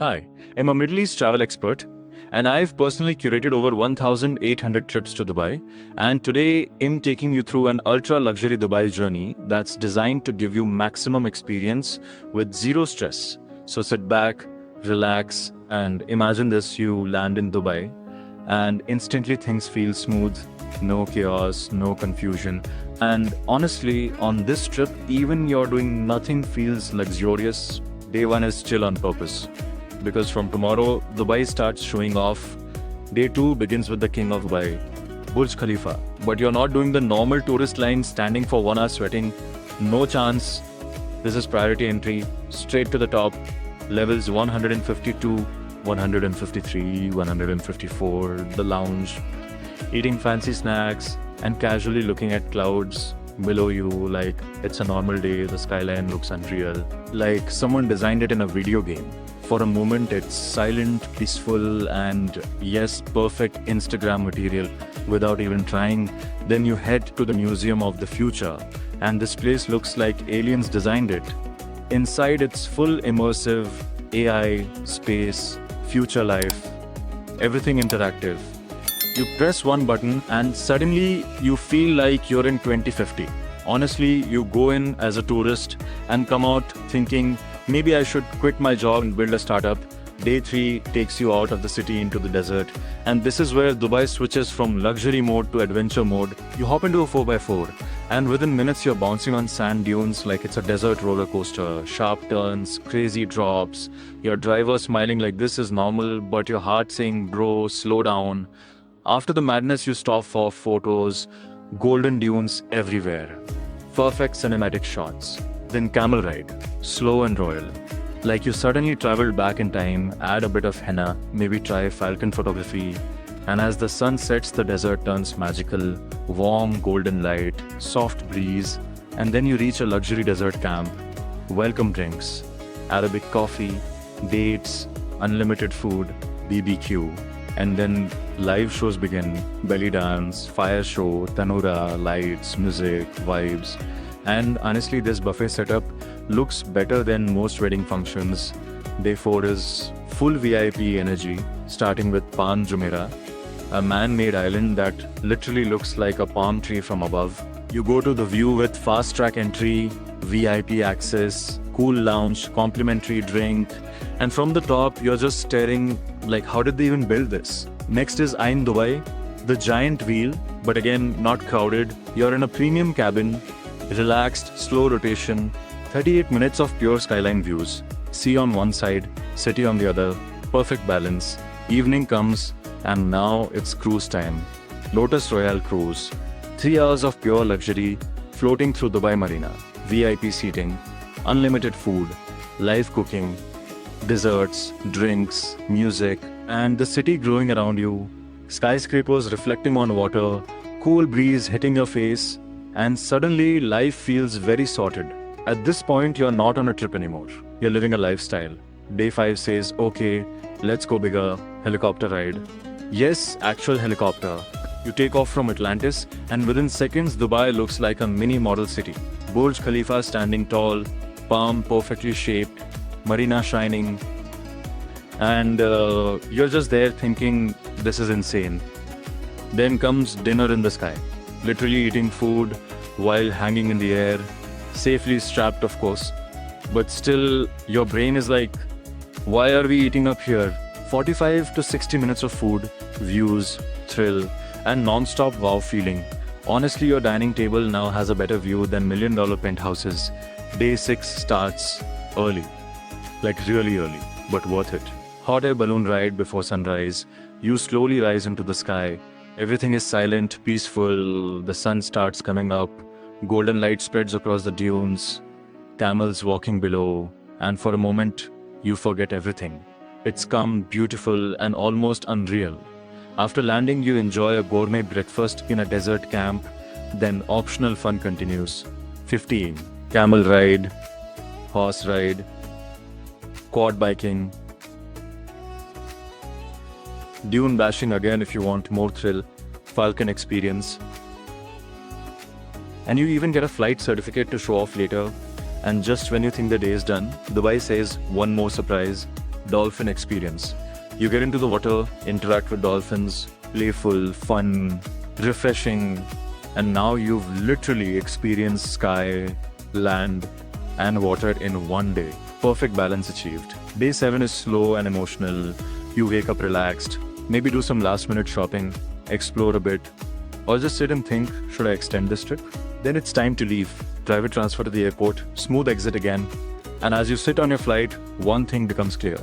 Hi, I'm a Middle East travel expert, and I've personally curated over 1,800 trips to Dubai. And today, I'm taking you through an ultra luxury Dubai journey that's designed to give you maximum experience with zero stress. So sit back, relax, and imagine this: you land in Dubai, and instantly things feel smooth, no chaos, no confusion. And honestly, on this trip, even you're doing nothing feels luxurious. Day one is chill on purpose, because from tomorrow, Dubai starts showing off. Day 2 begins with the king of Dubai, Burj Khalifa. But you're not doing the normal tourist line standing for 1 hour sweating. No chance. This is priority entry, straight to the top, levels 152, 153, 154, the lounge, eating fancy snacks, and casually looking at clouds below you like it's a normal day. The skyline looks unreal, like someone designed it in a video game. For a moment, it's silent, peaceful, and yes, perfect Instagram material without even trying. Then you head to the Museum of the Future, and this place looks like aliens designed it. Inside, it's full immersive AI, space, future life, everything interactive. You press one button and suddenly you feel like you're in 2050. Honestly, you go in as a tourist and come out thinking, maybe I should quit my job and build a startup. Day 3 takes you out of the city into the desert. And this is where Dubai switches from luxury mode to adventure mode. You hop into a 4x4, and within minutes you're bouncing on sand dunes like it's a desert roller coaster. Sharp turns, crazy drops, your driver smiling like this is normal, but your heart saying, bro, slow down. After the madness, you stop for photos, golden dunes everywhere, perfect cinematic shots. Then camel ride, slow and royal. Like you suddenly traveled back in time, add a bit of henna, maybe try falcon photography. And as the sun sets, the desert turns magical, warm golden light, soft breeze, and then you reach a luxury desert camp. Welcome drinks, Arabic coffee, dates, unlimited food, BBQ. And then live shows begin, belly dance, fire show, tanura, lights, music, vibes. And honestly, this buffet setup looks better than most wedding functions. Day 4 is full VIP energy, starting with Palm Jumeirah, a man-made island that literally looks like a palm tree from above. You go to the view with fast track entry, VIP access, cool lounge, complimentary drink, and from the top, you're just staring like, how did they even build this? Next is Ain Dubai, the giant wheel, but again, not crowded. You're in a premium cabin, relaxed, slow rotation, 38 minutes of pure skyline views. Sea on one side, city on the other, perfect balance. Evening comes, and now it's cruise time. Lotus Royale Cruise, 3 hours of pure luxury, floating through Dubai Marina. VIP seating, unlimited food, live cooking, desserts, drinks, music, and the city growing around you. Skyscrapers reflecting on water, cool breeze hitting your face, and suddenly life feels very sorted. At this point, you're not on a trip anymore. You're living a lifestyle. Day 5 says, okay, let's go bigger, helicopter ride. Yes, actual helicopter. You take off from Atlantis, and within seconds, Dubai looks like a mini model city. Burj Khalifa standing tall, palm perfectly shaped, marina shining, and you're just there thinking, this is insane. Then comes dinner in the sky, literally eating food while hanging in the air, safely strapped of course, but still your brain is like, why are we eating up here? 45 to 60 minutes of food, views, thrill, and non-stop wow feeling. Honestly, your dining table now has a better view than $1 million penthouses. Day 6 starts early, like really early, but worth it. Hot air balloon ride before sunrise. You slowly rise into the sky. Everything is silent, peaceful. The sun starts coming up. Golden light spreads across the dunes. Camels walking below. And for a moment, you forget everything. It's calm, beautiful, and almost unreal. After landing, you enjoy a gourmet breakfast in a desert camp. Then optional fun continues. 15. Camel ride, horse ride, quad biking, dune bashing again if you want more thrill, falcon experience. And you even get a flight certificate to show off later. And just when you think the day is done, Dubai says one more surprise. dolphin experience. You get into the water, interact with dolphins, playful, fun, refreshing, and now you've literally experienced sky, land, and water in one day. Perfect balance achieved. Day 7 is slow and emotional. You wake up relaxed, maybe do some last minute shopping, explore a bit, or just sit and think, should I extend this trip? Then it's time to leave. Private transfer to the airport, smooth exit again, and as you sit on your flight, one thing becomes clear.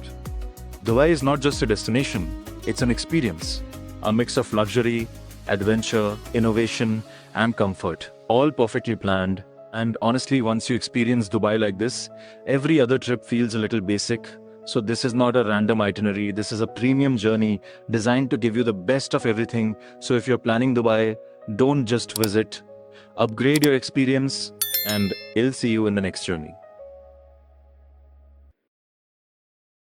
Dubai is not just a destination, it's an experience. A mix of luxury, adventure, innovation, and comfort. All perfectly planned. And honestly, once you experience Dubai like this, every other trip feels a little basic. So this is not a random itinerary. This is a premium journey designed to give you the best of everything. So if you're planning Dubai, don't just visit. Upgrade your experience, and I'll see you in the next journey.